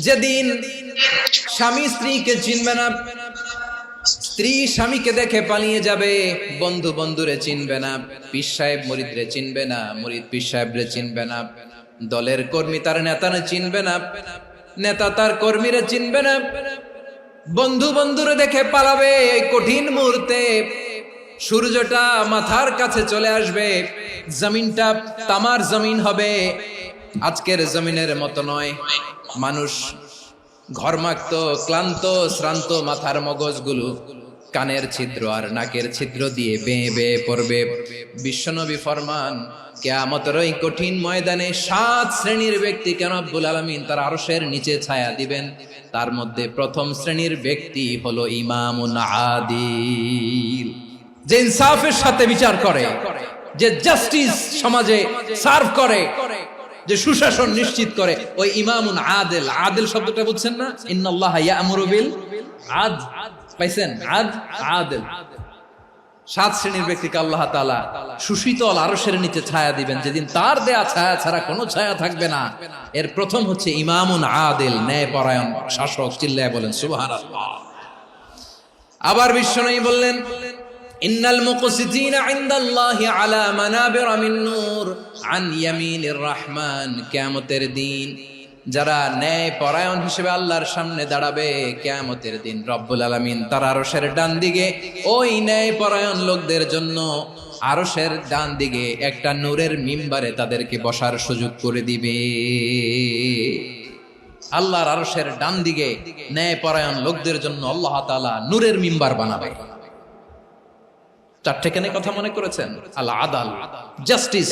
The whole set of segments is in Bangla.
যেদিন স্বামী স্ত্রীকে চিনবে না, স্ত্রী স্বামীকে দেখে পালিয়ে যাবে, বন্ধু বন্ধুরে চিনবে না, পীর সাহেব মুরিদরে চিনবে না, মুরিদ পীর সাহেবরে চিনবে না, দলের কর্মী তার নেতারে চিনবে না, নেতা তার কর্মীরে চিনবে না, বন্ধু বন্ধুরে দেখে পালাবে। এই কঠিন মুহূর্তে সূর্যটা মাথার কাছে চলে আসবে, জমিনটা তামার জমিন হবে, আজকের জমিনের মতো নয়। মানুষ ঘর্মাক্ত, ক্লান্ত, শ্রান্ত মাথার মগজগুলো কানের ছিদ্র আর নাকের ছিদ্র দিয়ে বেয়ে বেয়ে পড়বে। বিশ্বনবী ফরমান, কিয়ামতের ওই কঠিন ময়দানে 7 শ্রেণীর ব্যক্তিকে রব্বুল আলামিন তার আরশের নিচে ছায়া দিবেন। তার মধ্যে প্রথম শ্রেণীর ব্যক্তি হলো ইমামুন আদিল, যে ইনসাফের সাথে বিচার করে, যে জাস্টিস সমাজে সার্ভ করে, যে সুশাসন নিশ্চিত করে, ওই ইমামুন আদিল। আদিল শব্দটা বুঝছেন না? ইন্নাল্লাহা ইয়া'মুরু বিল আদল, পাইছেন? আদিল। 7 শ্রেণীর ব্যক্তিকে আল্লাহ তাআলা সুশীতল আরশের নিচে ছায়া দিবেন, যেদিন তার দেয়া ছায়া ছাড়া কোনো ছায়া থাকবে না। এর প্রথম হচ্ছে ইমামুন আদিল, ন্যায়পরায়ণ শাসক। চিল্লায় বলেন সুবহানাল্লাহ। আবার বিশ্বনবী বললেন, ইন্নাল মুকসিতিনা ইনদাল্লাহি আলা মানাবিরা মিন নূর আন ইয়ামিনির রহমান। কিয়ামতের দিন যারা ন্যায়পরায়ণ হিসেবে আল্লাহর সামনে দাঁড়াবে, কিয়ামতের দিন রব্বুল আলামিন তার আরশের ডান দিকে ওই ন্যায়পরায়ণ লোকদের জন্য আরশের ডান দিকে একটা নূরের মিম্বারে তাদেরকে বসার সুযোগ করে দিবে। আল্লাহর আরশের ডান দিকে ন্যায়পরায়ণ লোকদের জন্য আল্লাহ তাআলা নূরের মিম্বার বানাবে। 4টে কেন কথা মনে করেছেন? আল আদাল, জাস্টিস।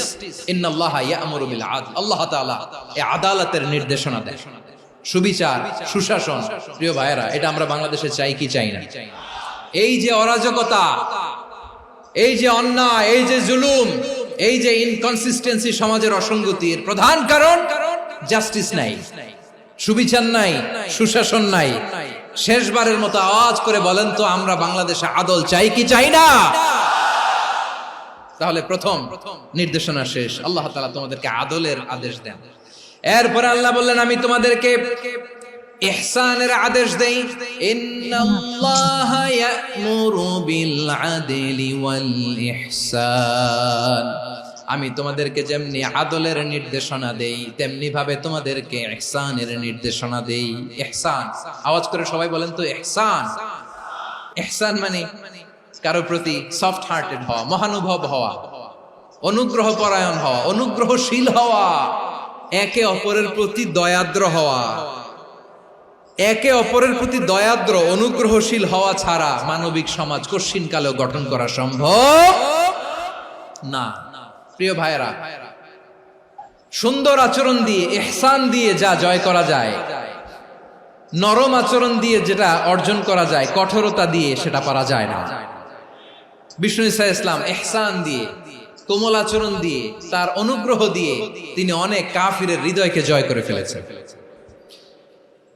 ইন্নাল্লাহা ইয়া'মুরু বিল আদল। আল্লাহ তাআলা এই আদালতের নির্দেশনা দেন, সুবিচার, সুশাসন। প্রিয় ভাইয়েরা, এটা আমরা বাংলাদেশে চাই কি চাই না? এই যে অরাজকতা, এই যে অন্যায়, এই যে জুলুম, এই যে ইনকনসিস্টেন্সি, সমাজের অসঙ্গতির প্রধান কারণ জাস্টিস নাই, সুবিচার নাই, সুশাসন নাই। শেষবারের মতো আওয়াজ করে বলেন তো, আমরা বাংলাদেশে আদল চাই কি চাই না? তাহলে প্রথম নির্দেশনা শেষ, আল্লাহ তাআলা তোমাদেরকে আদলের আদেশ দেন। এরপরে আল্লাহ বললেন, আমি তোমাদেরকে ইহসানের আদেশ দেই। ইন্নাল্লাহা ইয়া'মুরু বিল আদলি ওয়াল ইহসান। আমি তোমাদেরকে যেমনি আদলের নির্দেশনা দেই, তেমনি ভাবে তোমাদেরকে ইহসানের নির্দেশনা দেই। ইহসান, আওয়াজ করে সবাই বলেন তো ইহসান। ইহসান মানে কারো প্রতি সফট হার্টেড হওয়া, মহানুভব হওয়া, অনুগ্রহ পরায়ণ হওয়া, অনুগ্রহশীল হওয়া, একে অপরের প্রতি দয়াদ্র হওয়া। একে অপরের প্রতি দয়াদ্র, অনুগ্রহশীল হওয়া ছাড়া মানবিক সমাজ কশিনকালেও গঠন করা সম্ভব না। প্রিয় ভাইয়েরা, সুন্দর আচরণ দিয়ে, ইহসান দিয়ে যা জয় করা যায়, নরম আচরণ দিয়ে যেটা অর্জন করা যায়, কঠোরতা দিয়ে সেটা পারা যায় না। বিষ্ণু ঈসা ইসলাম ইহসান দিয়ে, কোমল আচরণ দিয়ে, তার অনুগ্রহ দিয়ে তিনি অনেক কাফিরের হৃদয়কে জয় করে ফেলেছেন।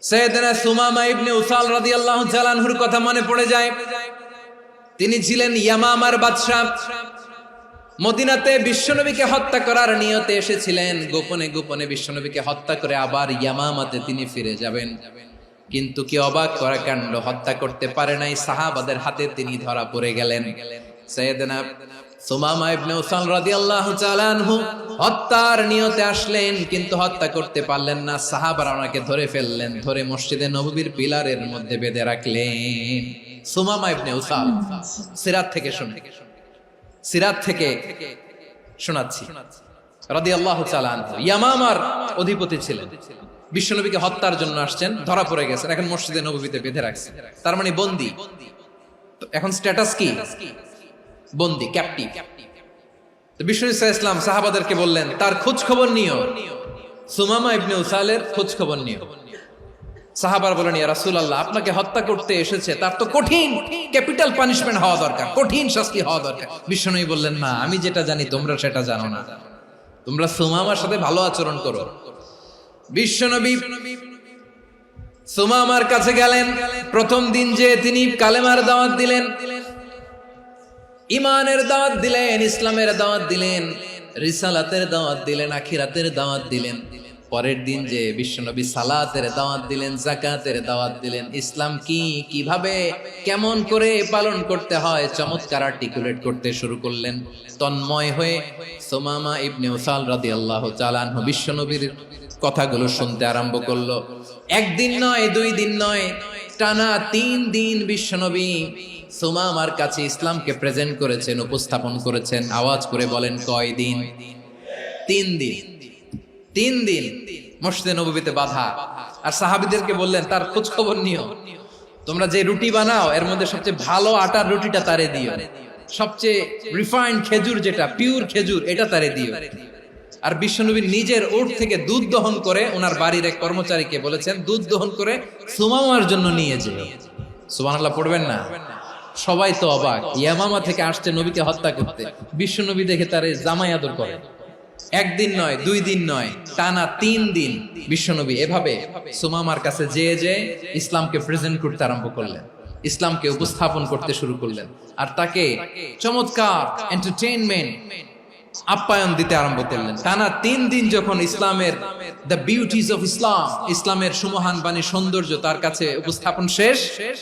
সাইয়েদনা সুমামা ইবনে উসাল রাদিয়াল্লাহু তাআলা আনহুর কথা মনে পড়ে যায়। তিনি ছিলেন ইয়ামামার বাদশা। মদিনাতে বিশ্বনবীকে হত্যা করার নিয়তে এসেছিলেন, গোপনে গোপনে বিশ্বনবীকে হত্যা করে আবার ইয়ামামাতে তিনি ফিরে যাবেন। কিন্তু কি অবাক করা কাণ্ড, হত্যা করতে পারে নাই, সাহাবাদের হাতে তিনি ধরা পড়ে গেলেন। সাইয়েদনা সুমামা ইবনে উসাল রাদিয়াল্লাহু তাআলা আনহু হত্যার নিয়তে আসলেন, কিন্তু হত্যা করতে পারলেন না। সাহাবারা ওনাকে ধরে ফেললেন, ধরে মসজিদে নববীর পিলারের মধ্যে বেঁধে রাখলেন। সুমামা ইবনে উসাল, সিরাত থেকে শুনে, সিরাত থেকে শোনাচ্ছি, রাদিয়াল্লাহু তাআলা আনহু ইয়ামামার অধিপতি ছিলেন। বিশ্বনবীকে হত্যার জন্য আসছেন, ধরা পড়ে গেছেন, এখন মসজিদে নববীতে বেঁধে রাখছে, তার মানে বন্দী। এখন স্ট্যাটাস কি? বন্দী, ক্যাপটিভ। তো বিষ্ণু ঈসা ইসলাম সাহাবাদেরকে বললেন, তার খোঁজ খবর নিও, সুমামা ইবনে উসালের খোঁজ খবর নিও। সাহাবারা বলেন, ইয়া রাসূলুল্লাহ, আপনাকে হত্যা করতে এসেছে, তার তো কঠিন ক্যাপিটাল পানিশমেন্ট হওয়া দরকার, কঠিন শাস্তি হওয়া দরকার। বিশ্বনবী বললেন, না, আমি যেটা জানি তোমরা সেটা জানো না, তোমরা সুমামার সাথে ভালো আচরণ করো। বিশ্বনবী সুমামার কাছে গেলেন। প্রথম দিন যে তিনি কালেমার দাওয়াত দিলেন, ইমানের দাওয়াত দিলেন, ইসলামের দাওয়াত দিলেন, রিসালাতের দাওয়াত দিলেন, আখিরাতের দাওয়াত দিলেন। পরের দিন যে বিশ্বনবী সালাতের দাওয়াত দিলেন, যাকাতের দাওয়াত দিলেন, ইসলাম কি, কিভাবে, কেমন করে পালন করতে হয় চমৎকার আর্টিকুলেট করতে শুরু করলেন। তন্ময় হয়ে সুমামা ইবনে উসাল রাদিয়াল্লাহু তাআলা আনহু বিশ্বনবীর কথাগুলো শুনতে আরম্ভ করলো। একদিন নয়, 2 দিন নয়, টানা 3 দিন বিশ্বনবী সুমামার কাছে ইসলামকে প্রেজেন্ট করেছেন, উপস্থাপন করেছেন। আওয়াজ করে বলেন, কয় দিন? 3 দিন। 3 দিন মসজিদে নববীতে বাধা। আর সাহাবীদেরকে বললেন, তার খোঁজ খবর নিও, তোমরা যে রুটি বানাও এর মধ্যে সবচেয়ে ভালো আটার রুটিটা তারে দিও, সবচেয়ে রিফাইন্ড খেজুর, যেটা পিওর খেজুর, এটা তারে দিও। আর বিশ্বনবী নিজের ওট থেকে দুধ দহন করে ওনার বাড়ির এক কর্মচারীকে বলেছেন, দুধ দহন করে সুমামার জন্য নিয়ে যেও। সুবহানাল্লাহ পড়বেন না? সবাই তো অবাক, ইয়ামামা থেকে আসছে নবীকে হত্যা করতে, বিশ্বনবী দেখে তারে জামাই আদর করে। একদিন নয়, 2 দিন নয়, টানা 3 দিন বিশ্বনবী এভাবে সুমামার কাছে যেয়ে ইসলামকে প্রেজেন্ট করতে আরম্ভ করলেন, ইসলামকে উপস্থাপন করতে শুরু করলেন। আর তাকে চমৎকার এন্টারটেইনমেন্ট, আপ্যায়ন দিতে আরম্ভ করলেন। টানা 3 দিন যখন ইসলামের দ্য বিউটিজ অফ ইসলাম, ইসলামের সুমহান বাণী, সৌন্দর্য তার কাছে উপস্থাপন শেষ,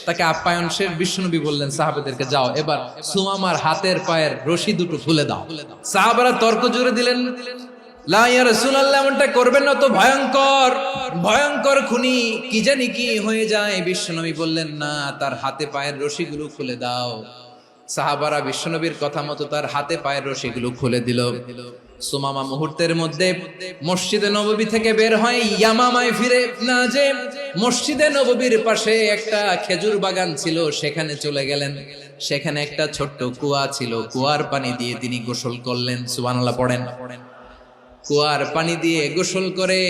তাকে আপ্যায়ন শেষ, বিশ্বনবী বললেন সাহাবাদেরকে, যাও এবার সুমামার হাতের পায়ের রশি দুটো খুলে দাও। সাহাবারা তর্ক জুড়ে দিলেন, লা ইয়া রাসূলুল্লাহ, এমনটা করবেন না, তো ভয়ঙ্কর ভয়ঙ্কর খুনি, কি জানি কি হয়ে যায়। বিশ্বনবী বললেন, না, তার হাতে পায়ের রশিগুলো খুলে দাও। সাহাবারা বিশ্বনবীর কথা মতো তার হাতে পায়ের রশিগুলো খুলে দিল। সুমামা মুহূর্তের মধ্যে মসজিদে নববী থেকে বের হয়, ইয়ামামায় ফিরে না যে মসজিদে নববীর পাশে একটা খেজুর বাগান ছিল, সেখানে চলে গেলেন। সেখানে একটা ছোট্ট কুয়া ছিল, কুয়ার পানি দিয়ে তিনি গোসল করলেন। সুবহানাল্লাহ পড়েন। কুয়ার পানি দিয়ে গোসল করে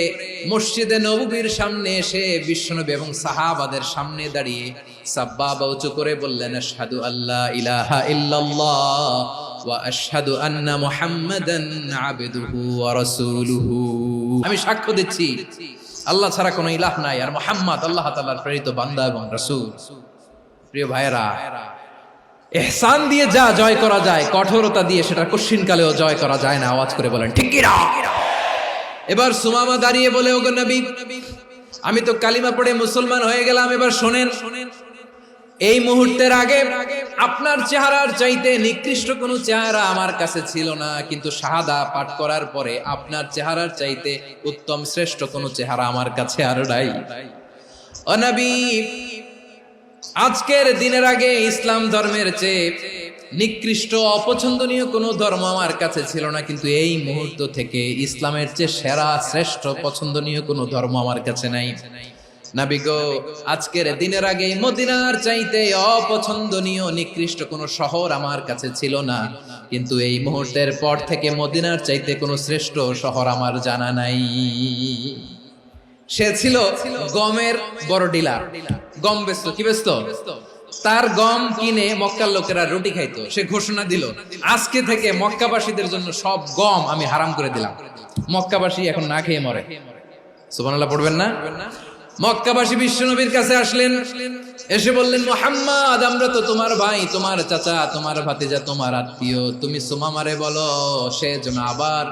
মসজিদে নববীর সামনে এসে বিশ্বনবী এবং সাহাবাদের সামনে দাঁড়িয়ে সাব্বাবা উঁচু করে বললেন, আশহাদু আল্লা ইলাহা ইল্লাল্লাহ ওয়া আশহাদু আন্না মুহাম্মাদান আবদুহু ওয়া রাসূলুহু। আমি সাক্ষ্য দিচ্ছি আল্লাহ ছাড়া কোনো ইলাহ নাই, আর মুহাম্মদ আল্লাহ তাআলার প্রেরিত বান্দা এবং রাসূল। প্রিয় ভাইয়েরা, ইহসান দিয়ে যা জয় করা যায়, কঠোরতা দিয়ে সেটা কঠিনকালেও জয় করা যায় না। আওয়াজ করে বলেন, ঠিক কি না? এবার সুমামা দাঁড়িয়ে বলে, ওগো নবী, আমি তো কালিমা পড়ে মুসলমান হয়ে গেলাম, এবার শোনেন, এই মুহূর্তের আগে আপনার চেহারার চাইতে নিকৃষ্ট কোনো চেহারা আমার কাছে ছিল না, কিন্তু শাহাদা পাঠ করার পরে আপনার চেহারার চাইতে উত্তম শ্রেষ্ঠ কোনো চেহারা আমার কাছে আর নাই। ও নবী, আজকের দিনের আগে ইসলাম ধর্মের চেয়ে নিকৃষ্ট অপছন্দনীয় কোনো ধর্ম আমার কাছে ছিল না, কিন্তু এই মুহূর্ত থেকে ইসলামের চেয়ে সেরা শ্রেষ্ঠ পছন্দনীয় কোনো ধর্ম আমার কাছে নাই। নবী গো, আজকের দিনের আগে মদিনার চাইতে অপছন্দনীয় নিকৃষ্ট কোনো শহর আমার কাছে ছিল না, কিন্তু এই মুহূর্তের পর থেকে মদিনার চাইতে কোনো শ্রেষ্ঠ শহর আমার জানা নাই। সে ছিল গমের বড় ডিলার, গম বেচতো। কি বেচতো? তার গম কিনে মক্কার লোকেরা রুটি খাইতো। সে ঘোষণা দিল, আজকে থেকে মক্কাবাসীদের জন্য সব গম আমি হারাম করে দিলাম, মক্কাবাসী এখন না খেয়ে মরে। সুবহানাল্লাহ পড়বেন না? মক্কাবাসী বিশ্বনবীর কাছে আসলেন, এসে বললেন, মুহাম্মদ, আমরা তো তোমার ভাই, তোমার চাচা, তোমার ভাতিজা, তোমার আত্মীয়, তুমি সুমামারে বলো সে যেন আবার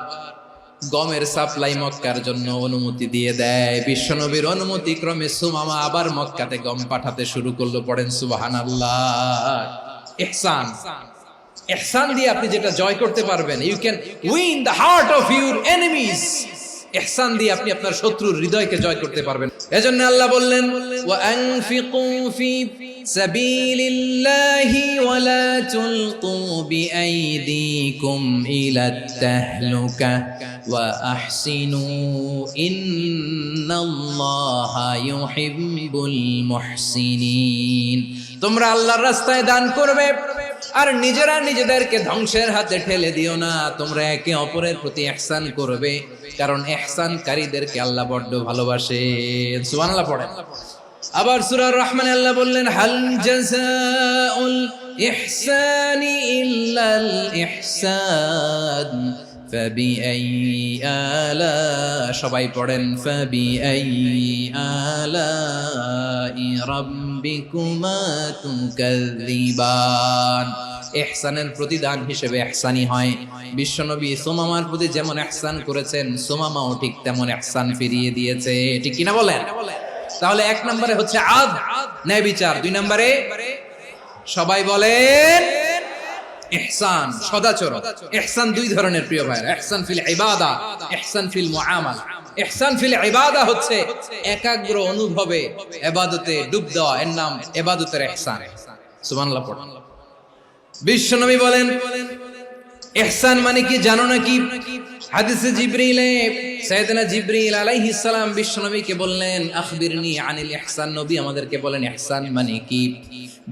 গমের সাপ্লাই মক্কার জন্য অনুমতি দিয়ে দেয়। বিশ্বনবীর অনুমতি ক্রমে সুমামা আবার মক্কাতে গম পাঠাতে শুরু করলো। পড়েন সুবহানাল্লাহ। ইহসান, ইহসান দিয়ে আপনি যেটা জয় করতে পারবেন, you can win the heart of your enemies. ইহসান দিয়ে আপনি আপনার শত্রুর হৃদয়কে জয় করতে পারবেন। এজন্য আল্লাহ বললেন, ওয়া আনফিকু ফি সাবিলিল্লাহি ওয়া লা তুলকু বিআইদিকুম ইলাত তাহলুকা ওয়া আহসিনু ইন্নাল্লাহা ইউহিব্বুল মুহসিনিন। তোমরা আল্লাহর রাস্তায় দান করবে আর নিজেরা নিজেদেরকে ধ্বংসের হাতে ঠেলে দিও না। তোমরা একে অপরের প্রতি ইহসান করবে, কারণ ইহসানকারীদেরকে আল্লাহ বড্ড ভালোবাসেন। সুবহানাল্লাহ পড়েন। আবার সূরা রহমানে আল্লাহ বললেন, হাল জাযাউল ইহসানি ইল্লাল ইহসান ফাবিআইয়ি আলা, সবাই পড়েন, ফাবিআইয়ি আলাই রাব্বিকুমা তুকাযযিবান। ইহসানের প্রতিদান হিসেবে ইহসানি হয়। বিশ্বনবী সুমামার প্রতি যেমন ইহসান করেছেন, সুমামাও ঠিক তেমন ইহসান ফিরিয়ে দিয়েছে। ঠিক কিনা বলেন? তাহলে এক নম্বরে হচ্ছে আদ, ন্যায় বিচার। দুই নম্বরে সবাই বলেন ইহসান, সদাচরণ। ইহসান দুই ধরনের প্রিয় ভাইরা, ইহসান ফিল ইবাদা, ইহসান ফিল মুআমালা। ইহসান ফিল ইবাদা হচ্ছে একাগ্র অনুভবে ইবাদতে ডুব দেওয়া, এর নাম ইবাদতের ইহসান। সুবহানাল্লাহ পড়ুন। বিশ্বনবী বলেন ইহসান মানে কি জানো নাকি? হাদিসে জিবরিলে সাইয়েদনা জিবরিল আলাইহিস সালাম বিশ্বনবীকে বললেন আখবিরনি আনিল ইহসান। নবী আমাদেরকে বলেন ইহসান মানে কি?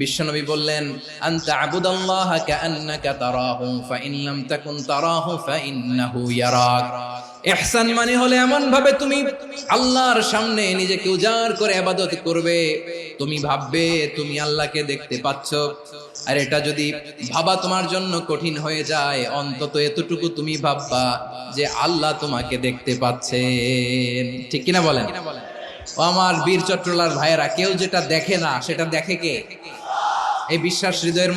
বিশ্বনবী বললেন আনতা আবুদাল্লাহ কাআন্নাকা তারাহু ফাইন লাম তাকুন তারাহু ফাইন্নাহু ইয়ারাক। ইহসান মানে হলো এমন ভাবে তুমি আল্লাহর সামনে নিজেকে উজাড় করে ইবাদত করবে, তুমি ভাববে তুমি আল্লাহকে দেখতে পাচ্ছ। আর এটা যদি ভাবা তোমার জন্য কঠিন হয়ে যায়, অন্তত এতটুকু তুমি ভাববা যে আল্লাহ তোমাকে দেখতে পাচ্ছেন। ঠিক কিনা বলেন? ও আমার বীর চট্টলার ভাইয়েরা, কেউ যেটা দেখে না সেটা দেখে কে? এই বিশ্বাস হৃদয়ের